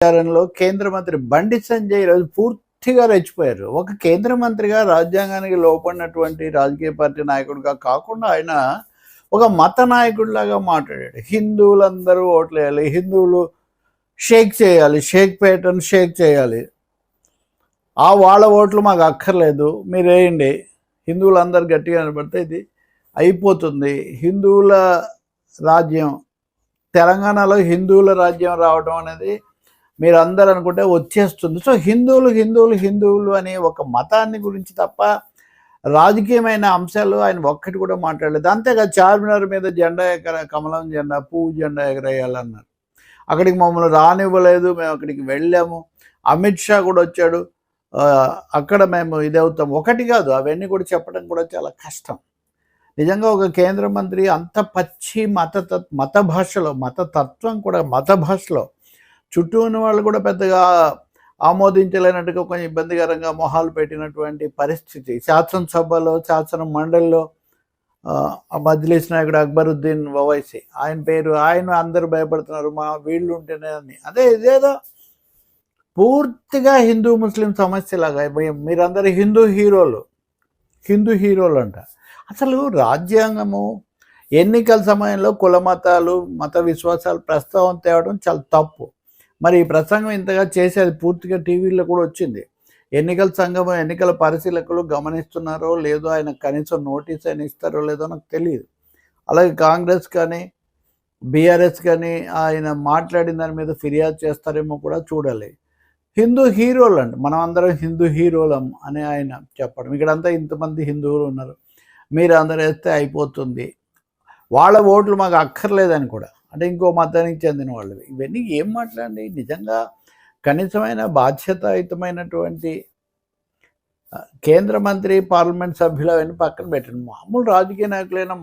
ప్రచారంలో కేంద్ర మంత్రి బండి సంజయ్ ఈరోజు పూర్తిగా రెచ్చిపోయారు. ఒక కేంద్ర మంత్రిగా రాజ్యాంగానికి లోపడినటువంటి రాజకీయ పార్టీ నాయకుడిగా కాకుండా ఆయన ఒక మత నాయకుడిలాగా మాట్లాడాడు. హిందువులందరూ ఓట్లేయాలి, హిందువులు షేక్ చేయాలి, షేక్పేటను షేక్ చేయాలి, వాళ్ళ ఓట్లు మాకు అక్కర్లేదు, మీరు వేయండి, హిందువులందరూ గట్టిగా నిలబడితే ఇది అయిపోతుంది. హిందువుల రాజ్యం, తెలంగాణలో హిందువుల రాజ్యం రావడం అనేది మీరు అందరూ అనుకుంటే వచ్చేస్తుంది. సో హిందువులు హిందువులు హిందువులు అనే ఒక మతాన్ని గురించి తప్ప రాజకీయమైన అంశాలు ఆయన ఒక్కటి కూడా మాట్లాడలేదు. అంతేకాదు చార్మినార్ మీద జెండా కమలం జెండా, పువ్వు జెండా ఎగరేయాలన్నారు. అక్కడికి మమ్మల్ని రానివ్వలేదు, మేము అక్కడికి వెళ్ళాము. అమిత్ షా కూడా వచ్చాడు, అక్కడ మేము ఇదవుతాం. ఒకటి కాదు, అవన్నీ కూడా చెప్పడం కూడా చాలా కష్టం. నిజంగా ఒక కేంద్ర మంత్రి అంత పచ్చి మత భాషలో, మతతత్వం కూడా మత భాషలో చుట్టూ ఉన్న వాళ్ళు కూడా పెద్దగా ఆమోదించలేనట్టుగా కొంచెం ఇబ్బందికరంగా మొహాలు పెట్టినటువంటి పరిస్థితి. శాసనసభలో, శాసన మండలిలో మజ్లిస్ నాయకుడు అక్బరుద్దీన్ ఓవైసీ, ఆయన అందరూ భయపడుతున్నారు, మా వీళ్ళు ఉంటేనే అని. అదే ఇదేదో పూర్తిగా హిందూ ముస్లిం సమస్యలాగా మీరందరూ హిందూ హీరోలు అంట. అసలు రాజ్యాంగము ఎన్నికల సమయంలో కుల మతాలు, మత విశ్వాసాలు ప్రస్తావన తేవడం చాలా తప్పు. మరి ఈ ప్రసంగం ఇంతగా చేసేది పూర్తిగా టీవీలో కూడా వచ్చింది. ఎన్నికల సంఘం, ఎన్నికల పరిశీలకులు గమనిస్తున్నారో లేదో, ఆయన కనీసం నోటీస్ అయినా ఇస్తారో లేదో నాకు తెలియదు. అలాగే కాంగ్రెస్ కానీ బీఆర్ఎస్ కానీ ఆయన మాట్లాడిన దాని మీద ఫిర్యాదు చేస్తారేమో కూడా చూడాలి. హిందూ హీరోలు అండి, మనం అందరం హిందూ హీరోలం అని ఆయన చెప్పడం. ఇక్కడంతా ఇంతమంది హిందువులు ఉన్నారు, మీరు అందరు వేస్తే అయిపోతుంది, వాళ్ళ ఓట్లు మాకు అక్కర్లేదని కూడా, అంటే ఇంకో మతానికి చెందిన వాళ్ళు. ఇవన్నీ ఏం మాట్లాడండి? నిజంగా కనీసమైన బాధ్యతాయుతమైనటువంటి కేంద్ర మంత్రి, పార్లమెంట్ సభ్యులు అవన్నీ పక్కన పెట్టండి, మామూలు రాజకీయ నాయకులైనా